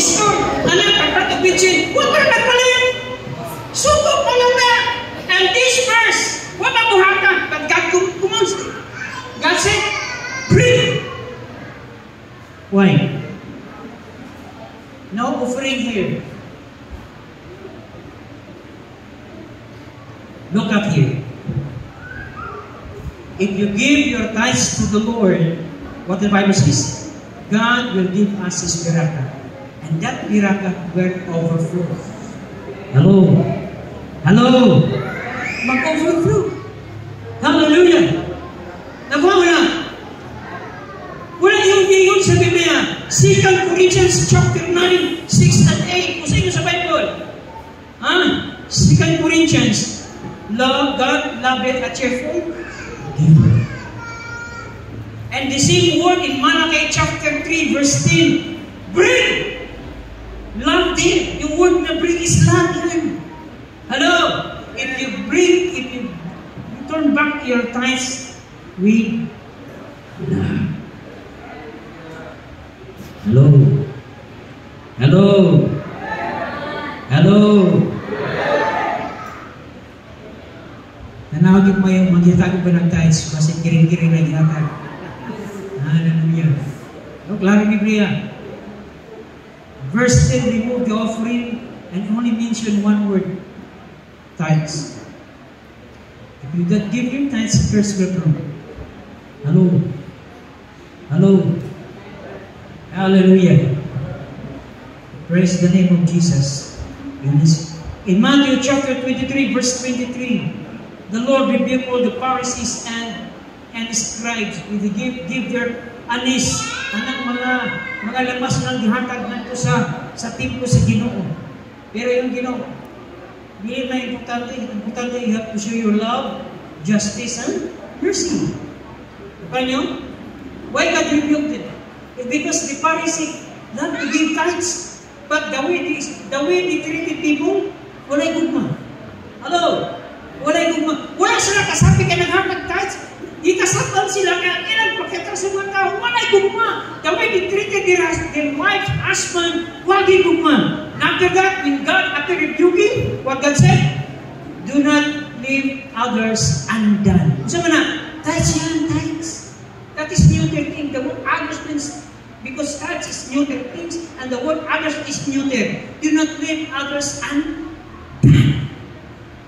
Pastor, anak, kapag bitchin, huwag ka nagpalit. Suko pa lang na. And this verse, what ako haka? But God commands it. God said, bring. Why? No offering here. Look up here. If you give your tithes to the Lord, what the Bible says, God will give us His miracle. And that miracle will overflow. Hello? Hello? Mag-overflow. Hallelujah. Nakuha mo na. Wala yung sa Biblia. 2 Corinthians chapter 9, 6 and 8. Kung sa inyo sa Bible. 2 Corinthians. Love God, loveth a cheerful giver. And the same word in Malachi chapter 3 verse 10. Bring. Love din. Yung word na bring is love din. Hello? If you turn back your tithes with love. Hello? Hello? Hello? Nanawagin mo yung magyatag ba ng tithes kasi kiring-kiring na gyatag. Hallelujah. No, klaro Biblia. Verse 10, remove the offering and only mention one word. Tithes. If you don't give your tithes, curse will come. Hello? Hello? Hallelujah. Praise the name of Jesus. In Matthew chapter 23, verse 23, the Lord rebuked all the Pharisees and scribes with the give their anis, mga lamas ng dihatag na ito sa templo sa Ginoo. Pero yung Ginoo, hindi na importante, you have to show your love, justice, and mercy. Kanyo? Why God rebuked it? Because the Pharisees love to give tithes, but the way they treated people, wala'y gugma. Hello? Wala'y gugma. Wala sila kasabi ka naghatag tithes. Ikasabal sila kaya pinagpakita sa mga tao, wala'y gugma. The way they treated their wife, husband, wala'y gugma. After that, when God, after rebuking, what God said, do not leave others undone. So na, tithes yan, tithes. That is neuter thing. The word others means, because tithes is neuter things, and the word others is neuter. Do not leave others undone.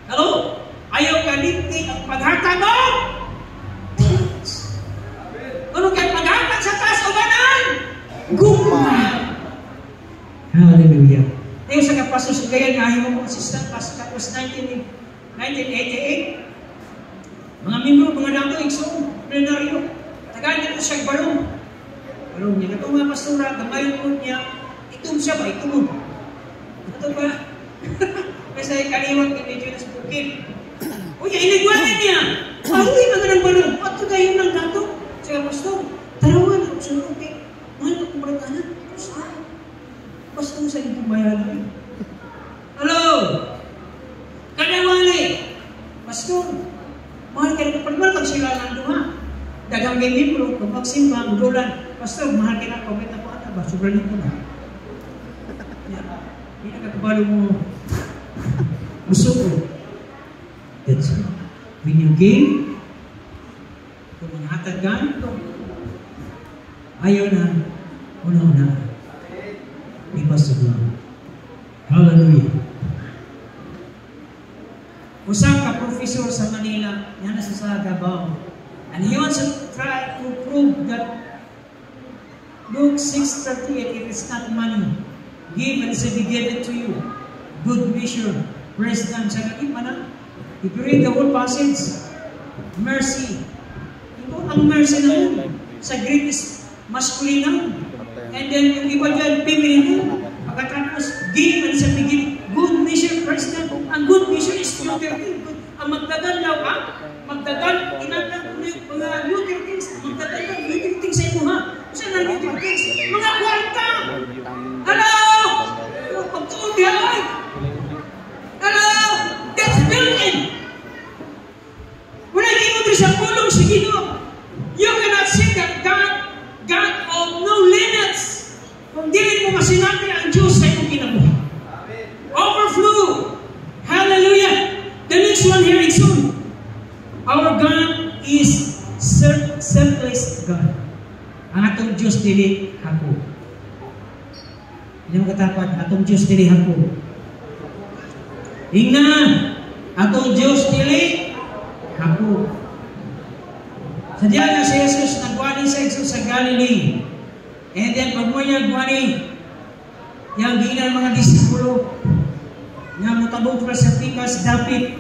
Hello? Ayaw kalimtin ang paghatag mo? Ano kayo paghatag sa taas o banan? Guma! Hallelujah. Ngayon sa kapaso sa gaya nga, yung mga assistant pastor, that was 1988. Mga membro, mga dato, igsoon, plenaryo. Tagay ko siya barong. Barong niya. Ito mga pastora, gamayon ko niya, itum siya ba? Itum mo. Ito ba? Kasi kaliwag ni medyo na sa bukid. O niya, inigwanan niya. Ahoy, mga nang barong. At ito kayo ng dato. Siya, pastor, tarawan ako sa bukid. Mahal ako maratanan. Pastor, sa itong bayan. Hello? Kadawali. Pastor, mahal ka na kapag pag sila ng duha. Dagang may libro, kapag simba, udulan. Pastor, mahal ka na pabit na po ata ba? Sobrang ko na. Hindi na kakabalo mo. Gusto ko. That's it. When you give, kung mga hatagan ito, ayaw na, una-una. Because of love. Hallelujah. Usang ka-professor sa Manila, yan na sa Davao. And he wants to try to prove that Luke 6:38, it is not money. Give and say, give it to you. Good measure. Praise God. Sabi, mana? If you read the whole passage, mercy. Ito ang mercy naman. Sa Greek is masculine. And then yung iba dyan, feminine. Pagkatapos, give and say, give. Good measure. Praise God. Ang good measure is neuter thing. Ang magdagan daw, magdagan, inagdag mo yung mga neuter things. Magdagan daw, neuter things sa ito, ha? Saan ang neuter things? Mga kwarta! Hello! Pagtuon di ay! Hello! That's built-in! Wala hindi mo sa pulong sa Ginoo. You cannot say that God of no limits. Kung dili mo pasinati ang Diyos sa iyong kinabuhi. Overflow. Hallelujah. The next one here is soon. Our God is selfless God. Ang atong Diyos dili hako. Hindi mo katapat, atong Diyos dili hako. Ingnan, atong Diyos dili hako. Sadya na si Jesus nagwani sa Jesus sa Galilee. And then pag mo niya nagwani, yung ginan mga disipulo, nga mutabog ka sa pikas dapit,